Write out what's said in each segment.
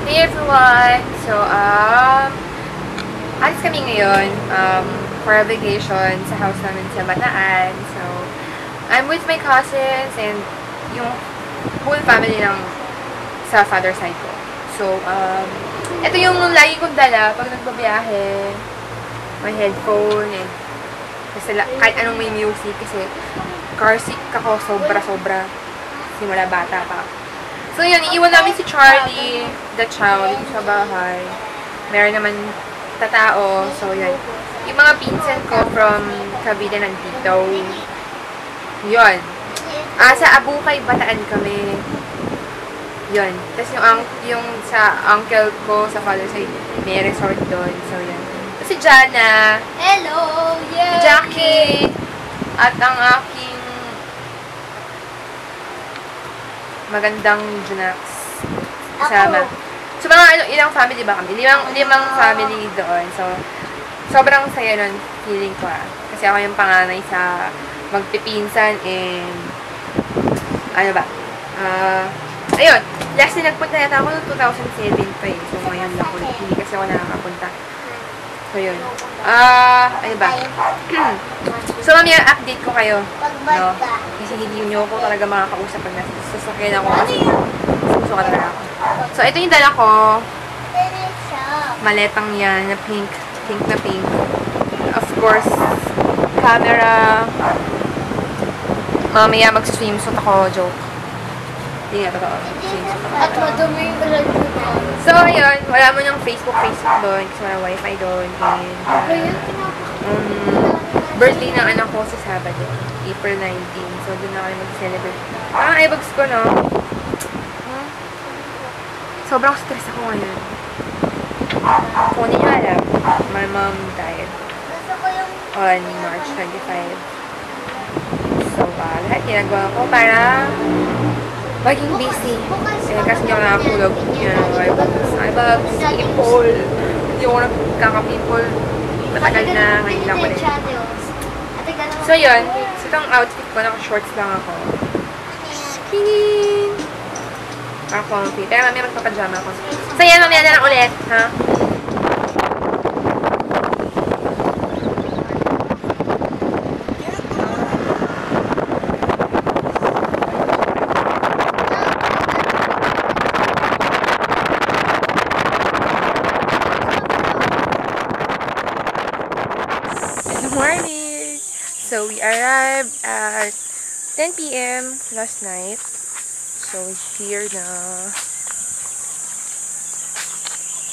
Hey everyone! So, alis kami ngayon for a vacation sa house namin sa Bataan. So, I'm with my cousins and yung whole family ng sa father side ko. So, ito yung lagi kong dala pag nagbabiyahe. My headphone and kasi kahit anong may music kasi car seat ako sobra-sobra simula bata pa. So yun, iiwan namin si Charlie, the chow, dito sa bahay. Meron naman tatao. So yun. Yung mga pinsan ko from Cavite nandito. Yun. Sa Abukay, Bataan kami. Yun. Tapos yung sa uncle ko, sa father side, may resort doon. So yun. Tapos si Jana. Hello! Yay! Jackie. At ang aking magandang Junax kasama. So, mga ilang family ba kami? Limang family doon. So, sobrang saya nun feeling ko kasi ako yung panganay sa magpipinsan and ano ba? Ayun. Last na nagpunta yata ako noong 2007 pa eh. So, ngayon lang ulit. Hindi kasi ako nakakapunta. So, yun. Ano ba? So, mamaya update ko kayo. No? Kasi hindi nyo ako talaga makakausap pag nasasakyan ako kasi susuka talaga ako. So, ito yung dala ko. Maletang yan na pink. Pink na pink. Of course, camera. Mamaya mag-swimsuit ako. Joke. Hindi nga totoo. Swimsuit ako. At madumi yung ulan ko na. So, ayun. Wala mo ng Facebook doon kasi wala wifi doon. Birthday ng anak ko sa Sabado, April 19. So, doon na kami mag-celebrate. Eyebags ko, no? Sobrang stress ako ngayon. Kung hindi nyo alam, my mom died on March 25. So, lahat ginagawa ko para maging busy. Kasi hindi ako nakatulog. Eyebags, people. Hindi ako nagkaka-people. Matagal na, ngayon lang ulit. So, yun. So, itong outfit ko, naka-shorts lang ako. Skinny! Comfy. Pero mamaya magpapajama ako. So, yan. Mamaya na lang ulit. Ha? Good morning! So, we arrived at 10 p.m. last night. So, here na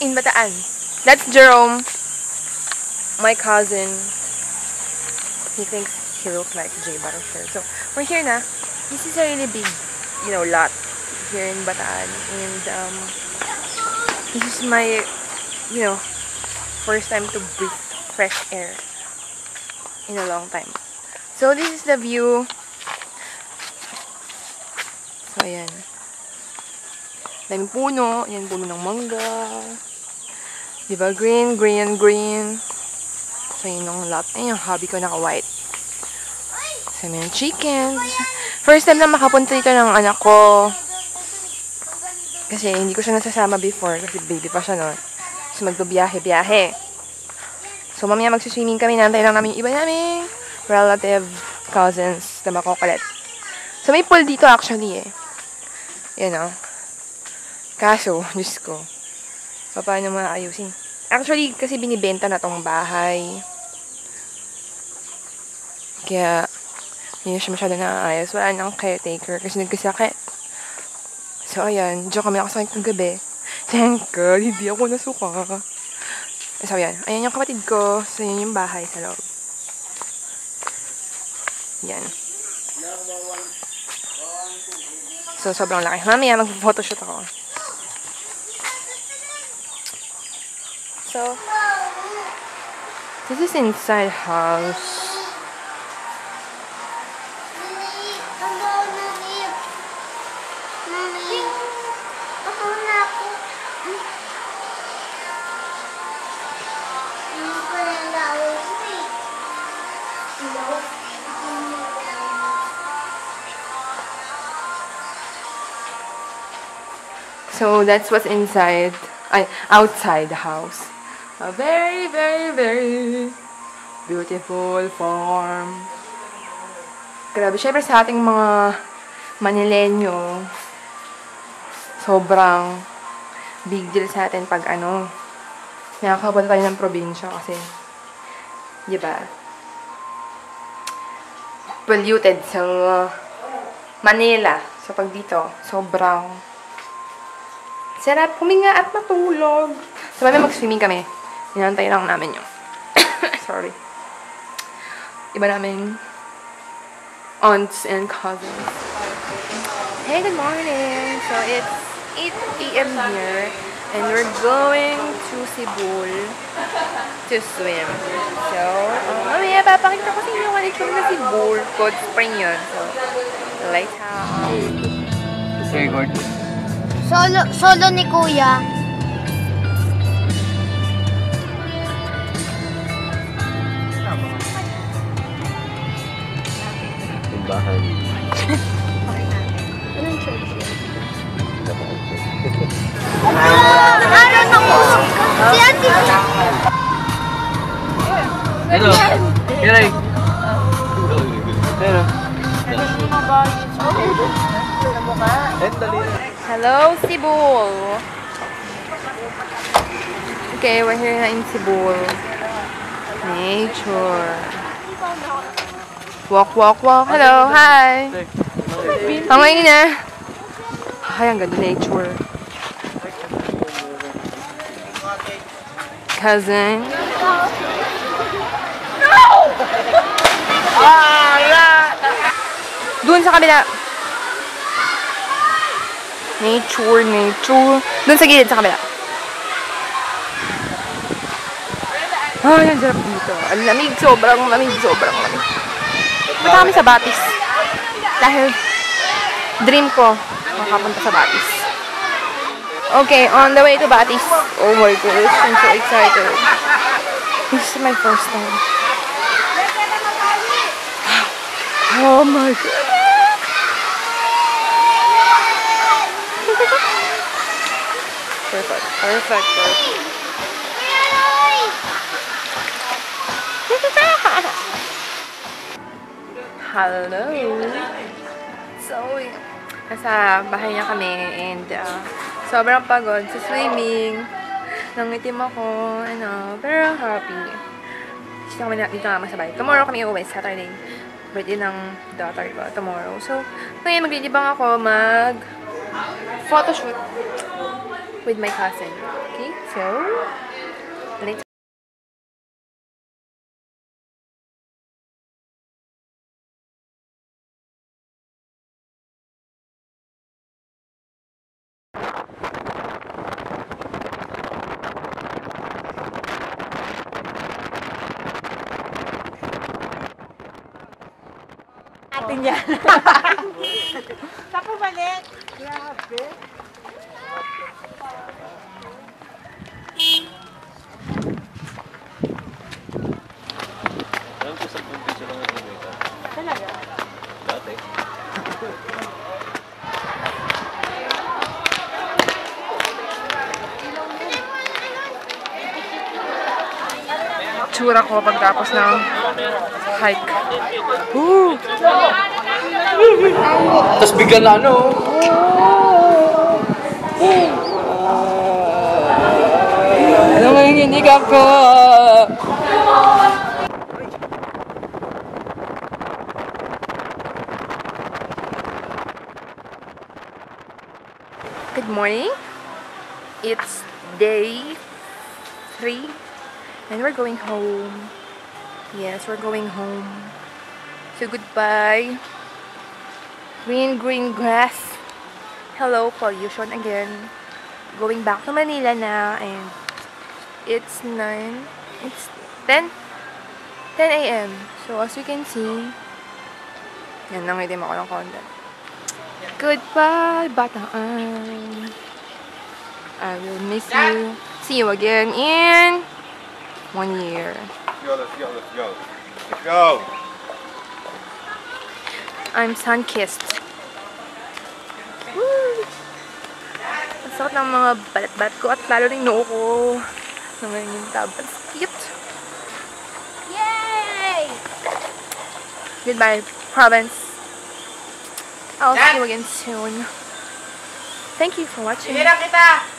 in Bataan. That's Jerome, my cousin. He thinks he looks like Jay Baruchel. So, we're here na. This is a really big, lot here in Bataan. And, this is my, first time to breathe fresh air in a long time. So, this is the view. So, ayan. Daming puno. Ayan, puno ng mangga. Diba? Green, green, and green. So, yun yung lot. Ayan yung hobby ko, naka-white. So, may chickens. First time na makapunta dito ng anak ko. Kasi, hindi ko siya nasasama before. Kasi, baby pa siya, no? So, magbabiyahe-biyahe. So, mamaya magsuswimming kami. Nantay lang namin yung iba naming relative, cousins, na makukulit. So, may pool dito actually eh. Yan o. Kaso, Diyos ko. Paano maayusin? Actually, kasi binibenta na tong bahay. Kaya, hindi na siya masyado naayos. Wala nang caretaker kasi nagkasakit. So, ayan. Diyan kami nakasakit ng gabi. Thank God, hindi ako nasuka. So, ayan. Ayan yung kapatid ko. So, yan yung bahay sa loob. Yan. So, sobrang laki. Mamaya, mag-photoshoot ako. So, this is inside house. So that's what's inside, outside the house. A very, very, very beautiful farm. Grabe, syempre sa ating mga Manileño, sobrang big deal sa atin pag nakakapunta tayo ng probinsya kasi, di ba? Polluted sa Manila. So pag dito, sobrang sarap huminga at matulog. So may mag-swimming kami. Hinantay lang namin yung sorry. Iba naming aunts and cousins. Hey, good morning! So, it's 8 p.m. here, and we're going to Cebu to swim. So, mamaya papakita ko sa inyo kung ito na Cebu. Cold Spring yun. So, lighthouse. Okay, good. Solo ni Kuya. Simbahan. Anong church yun? Ano na po? Si Ate. Hello. Hello. Hello. Hello, Cebu! Okay, we're here na in Cebu. Nature. Walk, walk, walk. Hello, hi! Kamay na. Hi, ang ganda nature. Cousin. Doon sa kabila. Nature, nature. Doon sa gilid, sa kabila. Ay, ang sarap dito. Ang lamig, sobrang lamig, sobrang lamig. Punta kami sa Batis. Dahil dream ko makapunta sa Batis. Okay, on the way to Batis. Oh my gosh, I'm so excited. This is my first time. Oh my god. Perfect, perfect, perfect. Hello! So, nasa bahay na kami and sobrang pagod sa swimming. Nangitim ako, pero happy. Dito naman sa bahay. Tomorrow kami uwi, Saturday. Birthday ng daughter ko, tomorrow. So, ngayon maglilibang ako photoshoot with my cousin. Okay? So, let's atin yan. Saan balik? Grabe. Alam ko sa pagpisa lang ito dito. Talaga? Dati. tsura ko pagtapos ng hike. Woo! Tapos bigla na Nanginginig ako! Good morning. It's day 3 and we're going home. Yes, we're going home. So goodbye. Green, green grass. Hello, pollution again. Going back to Manila na and it's 10 a.m. So as you can see, yan, nangitim ako ng konti. Goodbye, Bataan. I will miss you. See you again in 1 year. Let's go, let's go, let's go. Let's go. I'm sun-kissed. Woo! Sakit ng mga balat-balat ko at lalo rin noo ko. Naman yung tablets. Cute! Yay! Goodbye, province. I'll see you again soon. Thank you for watching. Hihirang kita!